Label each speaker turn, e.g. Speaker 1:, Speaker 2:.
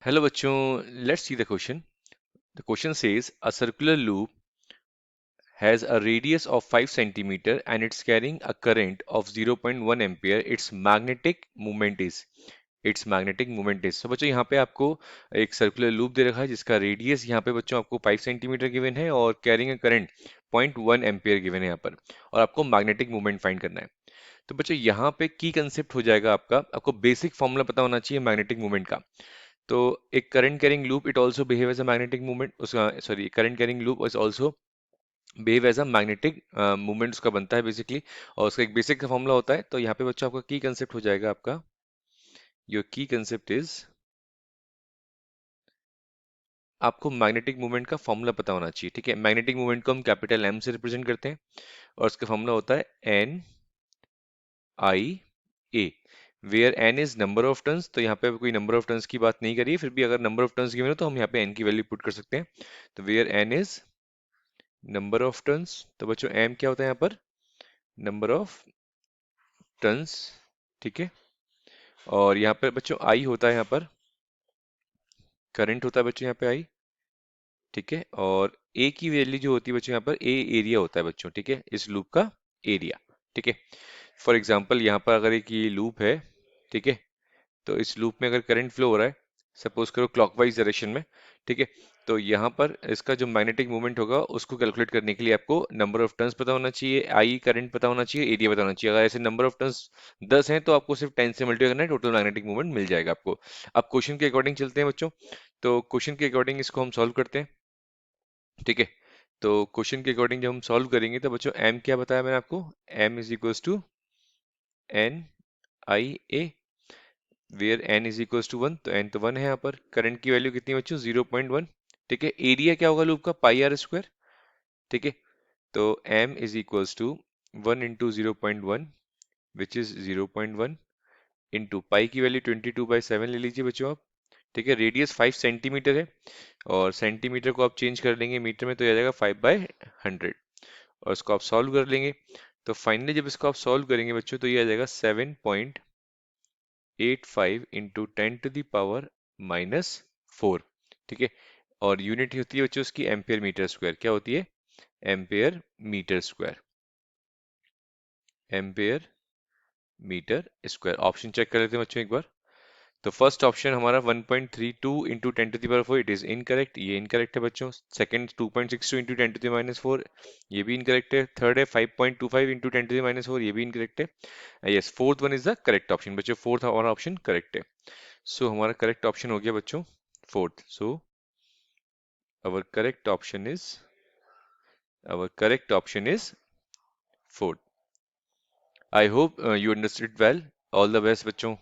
Speaker 1: Hello bachcho, let's see the question. The question says a circular loop has a radius of 5 centimeter and it's carrying a current of 0.1 ampere. Its magnetic moment is so बच्चों यहाँ पे आपको एक circular loop दे रखा है जिसका radius यहाँ पे बच्चों आपको 5 सेंटीमीटर गिवन है और carrying a current 0.1 ampere given है यहाँ पर और आपको मैग्नेटिक मोमेंट फाइंड करना है। तो बच्चों यहाँ पे की कंसेप्ट हो जाएगा आपको बेसिक फॉर्मूला पता होना चाहिए मैग्नेटिक मोमेंट का। तो एक current carrying loop it also behave as a magnetic movement उसका sorry current carrying loop is also behave as a magnetic movement उसका बनता है बेसिकली। और उसका एक बेसिक फॉर्मूला होता है। तो यहाँ पे बच्चों आपका की कंसेप्ट हो जाएगा आपका योर की कंसेप्ट इज आपको मैग्नेटिक मूवमेंट का फॉर्मूला पता होना चाहिए। ठीक है, मैग्नेटिक मूवमेंट को हम कैपिटल एम से रिप्रेजेंट करते हैं और उसका फॉर्मूला होता है N I A where N is number of turns. तो यहाँ पे कोई नंबर ऑफ टर्न्स की बात नहीं करी है, फिर भी अगर नंबर ऑफ टर्न्स गिवन हो तो हम यहाँ पे एन की वैल्यू पुट कर सकते हैं। तो where N is number of turns, तो बच्चों एम क्या होता है यहाँ पर, नंबर ऑफ टर्न्स। ठीक है, और यहाँ पर बच्चों आई होता है यहाँ पर करंट होता है बच्चों यहाँ पे आई। ठीक है, और ए की वैल्यू जो होती है बच्चों यहाँ पर ए एरिया होता है बच्चों। ठीक है, इस लूप का एरिया। ठीक है, फॉर एग्जांपल यहाँ पर अगर एक ये लूप है, ठीक है, तो इस लूप में अगर करंट फ्लो हो रहा है सपोज करो क्लॉकवाइज डायरेक्शन में। ठीक है, तो यहाँ पर इसका जो मैग्नेटिक मूवमेंट होगा उसको कैलकुलेट करने के लिए आपको नंबर ऑफ टर्न्स पता होना चाहिए, आई करंट पता होना चाहिए, एरिया पता होना चाहिए। अगर ऐसे नंबर ऑफ टर्न्स 10 हैं तो आपको सिर्फ 10 से मल्टीप्लाई करना है, टोटल मैग्नेटिक मूवमेंट मिल जाएगा आपको। अब क्वेश्चन के अकॉर्डिंग चलते हैं बच्चों। तो क्वेश्चन के अकॉर्डिंग इसको हम सॉल्व करते हैं। ठीक है, तो क्वेश्चन के अकॉर्डिंग जब हम सॉल्व करेंगे तो बच्चों एम क्या बताया मैंने आपको, M is equals to N I A where N is equals to 1। तो एन तो 1 है यहाँ पर। करंट की वैल्यू कितनी है बच्चों, 0.1। ठीक है, एरिया क्या होगा लूप का, पाई आर स्क्वायर। ठीक है, तो M is equals to 1 into 0.1 which is 0.1 into pi की वैल्यू 22/7 ले लीजिए बच्चों आप। ठीक है, रेडियस 5 सेंटीमीटर है और सेंटीमीटर को आप चेंज कर लेंगे मीटर में तो ये आ जाएगा 5/100 और इसको आप सॉल्व कर लेंगे। तो फाइनली जब इसको आप सॉल्व करेंगे बच्चों तो ये आ जाएगा 7.85 इंटू 10 to the power -4। ठीक है, और यूनिट होती है बच्चों उसकी एम्पियर मीटर स्क्वायर। क्या होती है, ampere metre square, ampere metre square. Option check कर लेते हैं बच्चों एक बार। तो फर्स्ट ऑप्शन हमारा 1.32 into 10 to the power 4 it is incorrect, ये इनकरेक्ट है बच्चों। सेकंड 2.62 इंटू 10 to the -4 ये भी इनकरेक्ट है। थर्ड है 5.25 इंटू 10 to the -4 ये भी इनकरेक्ट है। Yes, fourth one is the correct option बच्चों, फोर्थ हमारा ऑप्शन करेक्ट है। सो हमारा करेक्ट ऑप्शन हो गया बच्चों fourth. So our correct option is our correct option is fourth। I hope you understood well। All the best बच्चों।